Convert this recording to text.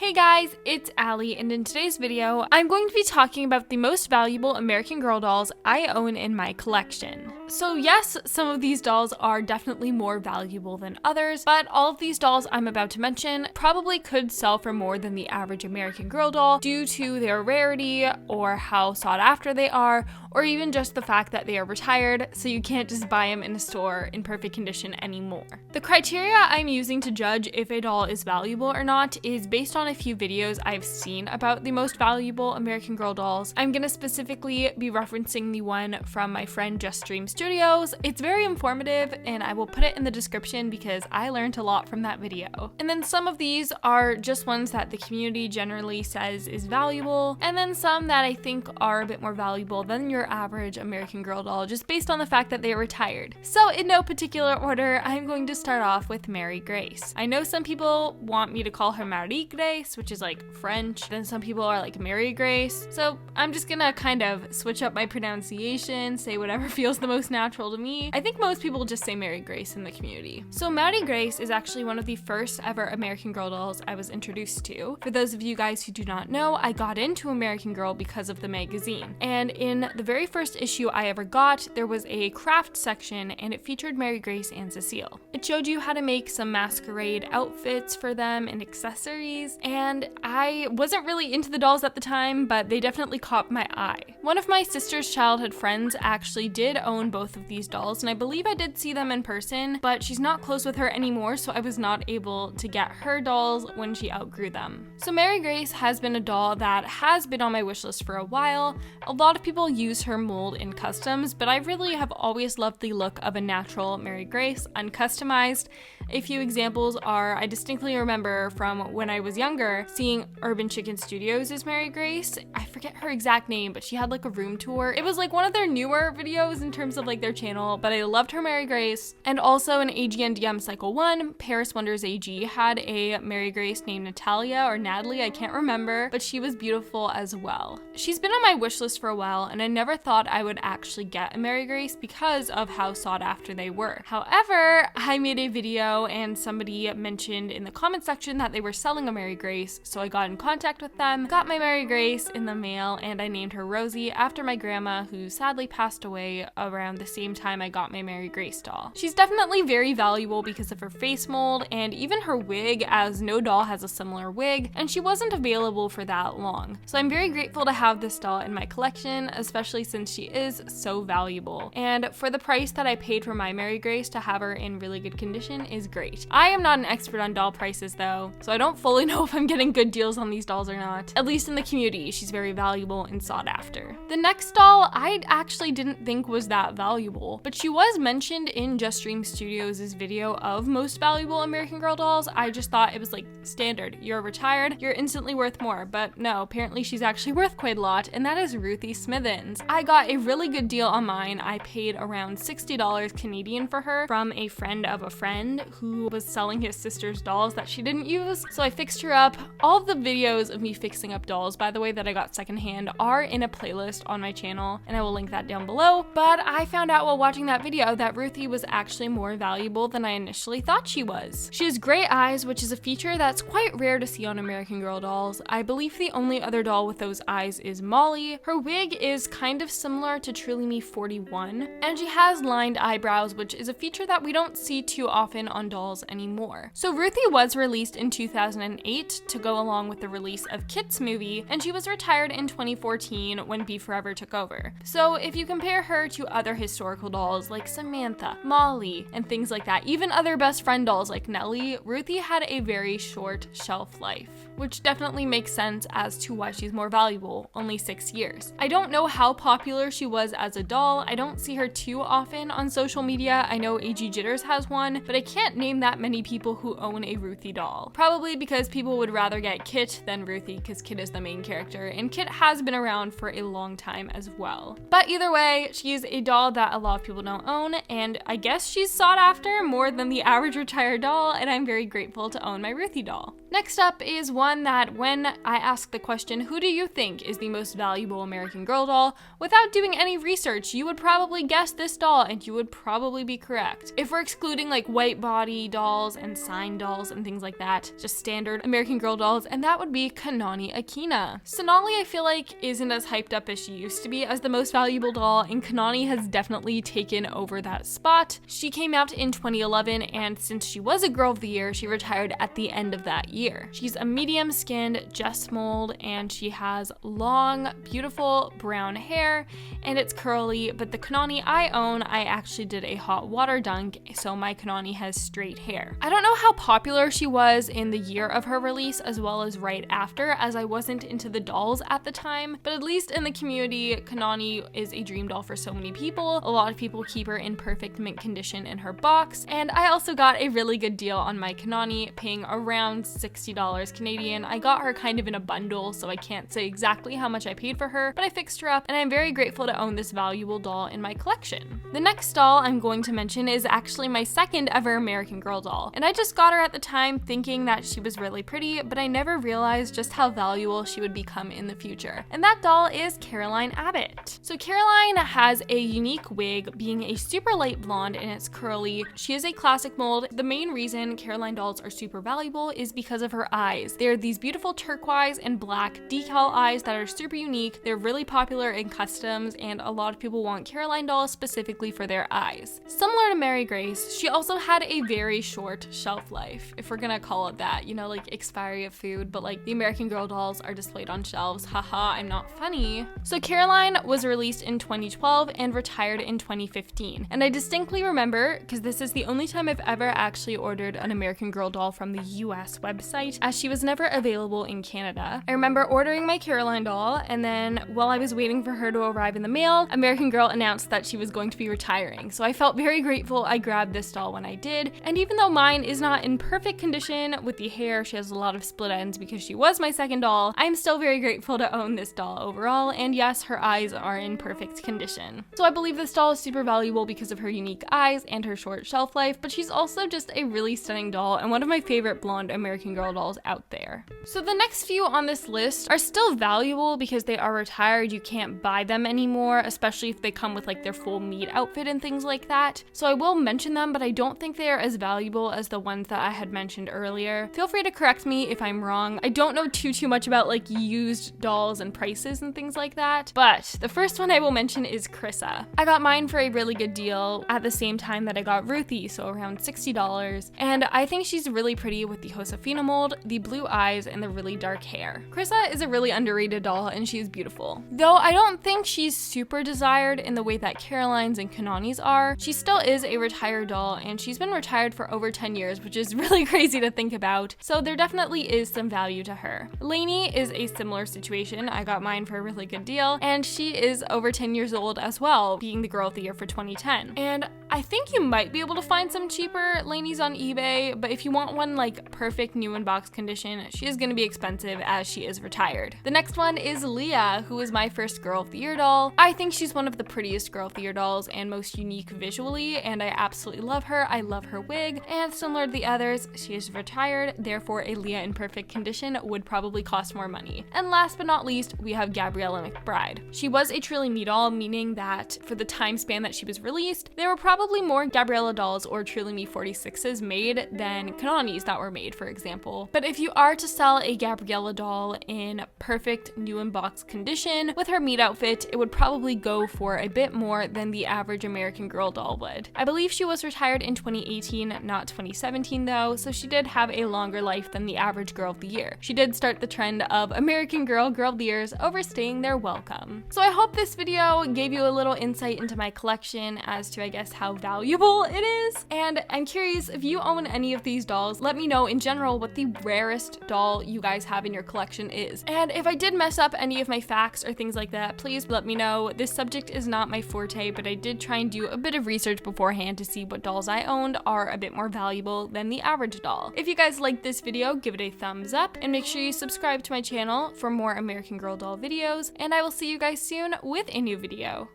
Hey guys, it's Allie, and in today's video, I'm going to be talking about the most valuable American Girl dolls I own in my collection. So yes, some of these dolls are definitely more valuable than others, but all of these dolls I'm about to mention probably could sell for more than the average American Girl doll due to their rarity or how sought after they are, or even just the fact that they are retired, so you can't just buy them in a store in perfect condition anymore. The criteria I'm using to judge if a doll is valuable or not is based on a few videos I've seen about the most valuable American Girl dolls. I'm gonna specifically be referencing the one from my friend JustDreamStudio. It's very informative, and I will put it in the description because I learned a lot from that video. And then some of these are just ones that the community generally says is valuable, and then some that I think are a bit more valuable than your average American Girl doll just based on the fact that they are retired. So in no particular order, I'm going to start off with Mary Grace. I know some people want me to call her Marie Grace, which is like French, then some people are like Mary Grace, so I'm just gonna kind of switch up my pronunciation, say whatever feels the most natural to me. I think most people just say Mary Grace in the community. So Mary Grace is actually one of the first ever American Girl dolls I was introduced to. For those of you guys who do not know, I got into American Girl because of the magazine, and in the very first issue I ever got, there was a craft section and it featured Mary Grace and Cecile. It showed you how to make some masquerade outfits for them and accessories, and I wasn't really into the dolls at the time, but they definitely caught my eye. One of my sister's childhood friends actually did own both of these dolls, and I believe I did see them in person, but she's not close with her anymore, so I was not able to get her dolls when she outgrew them. So Mary Grace has been a doll that has been on my wish list for a while. A lot of people use her mold in customs, but I really have always loved the look of a natural Mary Grace, uncustomized. A few examples are, I distinctly remember from when I was younger, seeing Urban Chicken Studios' Mary Grace. I forget her exact name, but she had like a room tour. It was like one of their newer videos in terms of like their channel, but I loved her Mary Grace. And also in AGNDM Cycle 1, Paris Wonders AG had a Mary Grace named Natalia or Natalie, I can't remember, but she was beautiful as well. She's been on my wish list for a while, and I never thought I would actually get a Mary Grace because of how sought after they were. However, I made a video and somebody mentioned in the comment section that they were selling a Mary Grace, so I got in contact with them, got my Mary Grace in the mail, and I named her Rosie after my grandma, who sadly passed away around the same time I got my Mary Grace doll. She's definitely very valuable because of her face mold and even her wig, as no doll has a similar wig, and she wasn't available for that long. So I'm very grateful to have this doll in my collection, especially since she is so valuable. And for the price that I paid for my Mary Grace, to have her in really good condition is great. I am not an expert on doll prices though, so I don't fully know if I'm getting good deals on these dolls or not. At least in the community, she's very valuable and sought after. The next doll I actually didn't think was that valuable, but she was mentioned in JustDreamStudios' video of most valuable American Girl dolls. I just thought it was like standard. You're retired, you're instantly worth more, but no, apparently she's actually worth quite a lot, and that is Ruthie Smithens. I got a really good deal on mine. I paid around $60 Canadian for her from a friend of a friend who was selling his sister's dolls that she didn't use, so I fixed her up. All of the videos of me fixing up dolls, by the way, that I got secondhand are in a playlist on my channel, and I will link that down below. But I found out while watching that video that Ruthie was actually more valuable than I initially thought she was. She has gray eyes, which is a feature that's quite rare to see on American Girl dolls. I believe the only other doll with those eyes is Molly. Her wig is kind of similar to Truly Me 41, and she has lined eyebrows, which is a feature that we don't see too often on dolls anymore. So Ruthie was released in 2008 to go along with the release of Kit's movie, and she was retired in 2014 when Be Forever took over. So if you compare her to other historical dolls like Samantha, Molly, and things like that, even other best friend dolls like Nellie, Ruthie had a very short shelf life, which definitely makes sense as to why she's more valuable, only 6 years. I don't know how popular she was as a doll. I don't see her too often on social media. I know AG Jitters has one, but I can't name that many people who own a Ruthie doll. Probably because people would rather get Kit than Ruthie, because Kit is the main character, and Kit has been around for a long time as well. But either way, she's a doll that a lot of people don't own, and I guess she's sought after more than the average retired doll, and I'm very grateful to own my Ruthie doll. Next up is one that when I ask the question, who do you think is the most valuable American Girl doll, without doing any research, you would probably guess this doll and you would probably be correct. If we're excluding like white body body dolls and sign dolls and things like that, just standard American Girl dolls, and that would be Kanani Akina. Sonali, I feel like, isn't as hyped up as she used to be as the most valuable doll, and Kanani has definitely taken over that spot. She came out in 2011, and since she was a Girl of the Year, she retired at the end of that year. She's a medium-skinned Just mold, and she has long, beautiful brown hair, and it's curly, but the Kanani I own, I actually did a hot water dunk, so my Kanani has straight hair. I don't know how popular she was in the year of her release as well as right after, as I wasn't into the dolls at the time, but at least in the community, Kanani is a dream doll for so many people. A lot of people keep her in perfect mint condition in her box, and I also got a really good deal on my Kanani, paying around $60 Canadian. I got her kind of in a bundle, so I can't say exactly how much I paid for her, but I fixed her up, and I'm very grateful to own this valuable doll in my collection. The next doll I'm going to mention is actually my second ever American Girl doll, and I just got her at the time thinking that she was really pretty, but I never realized just how valuable she would become in the future. And that doll is Caroline Abbott. So Caroline has a unique wig, being a super light blonde and it's curly. She is a classic mold. The main reason Caroline dolls are super valuable is because of her eyes. They're these beautiful turquoise and black decal eyes that are super unique. They're really popular in customs, and a lot of people want Caroline dolls specifically for their eyes. Similar to Mary Grace, she also had a very short shelf life, if we're gonna call it that, you know, like expiry of food, but like the American Girl dolls are displayed on shelves. Haha, I'm not funny. So Caroline was released in 2012 and retired in 2015. And I distinctly remember, because this is the only time I've ever actually ordered an American Girl doll from the US website, as she was never available in Canada. I remember ordering my Caroline doll, and then while I was waiting for her to arrive in the mail, American Girl announced that she was going to be retiring. So I felt very grateful I grabbed this doll when I did. And even though mine is not in perfect condition with the hair, she has a lot of split ends because she was my second doll, I'm still very grateful to own this doll overall, and yes, her eyes are in perfect condition. So I believe this doll is super valuable because of her unique eyes and her short shelf life, but she's also just a really stunning doll and one of my favorite blonde American Girl dolls out there. So the next few on this list are still valuable because they are retired. You can't buy them anymore, especially if they come with like their full meat outfit and things like that. So I will mention them, but I don't think they are as valuable as the ones that I had mentioned earlier. Feel free to correct me if I'm wrong. I don't know too much about like used dolls and prices and things like that, but the first one I will mention is Krissa. I got mine for a really good deal at the same time that I got Ruthie, so around $60, and I think she's really pretty with the Josefina mold, the blue eyes, and the really dark hair. Krissa is a really underrated doll and she's beautiful. Though I don't think she's super desired in the way that Caroline's and Kanani's are, she still is a retired doll, and she's been retired for over 10 years, which is really crazy to think about, so there definitely is some value to her. Lainey is a similar situation. I got mine for a really good deal, and she is over 10 years old as well, being the Girl of the Year for 2010. And I think you might be able to find some cheaper Lainey's on eBay, but if you want one like perfect new in box condition, she is going to be expensive as she is retired. The next one is Leah, who is my first Girl of the Year doll. I think she's one of the prettiest Girl of the Year dolls and most unique visually, and I absolutely love her. I love her wig, and similar to the others, she is retired, therefore a Leah in perfect condition would probably cost more money. And last but not least, we have Gabriella McBride. She was a truly me doll, meaning that for the time span that she was released, there were probably more Gabriella dolls or Truly Me 46s made than Kanani's that were made, for example. But if you are to sell a Gabriella doll in perfect new in box condition with her meat outfit, it would probably go for a bit more than the average American Girl doll would. I believe she was retired in 2018, not 2017 though, so she did have a longer life than the average Girl of the Year. She did start the trend of American Girl of the Years overstaying their welcome. So I hope this video gave you a little insight into my collection as to, I guess, how valuable it is. And I'm curious, if you own any of these dolls, let me know in general what the rarest doll you guys have in your collection is. And if I did mess up any of my facts or things like that, please let me know. This subject is not my forte, but I did try and do a bit of research beforehand to see what dolls I owned are a bit more valuable than the average doll. If you guys liked this video, give it a thumbs up and make sure you subscribe to my channel for more American Girl doll videos, and I will see you guys soon with a new video.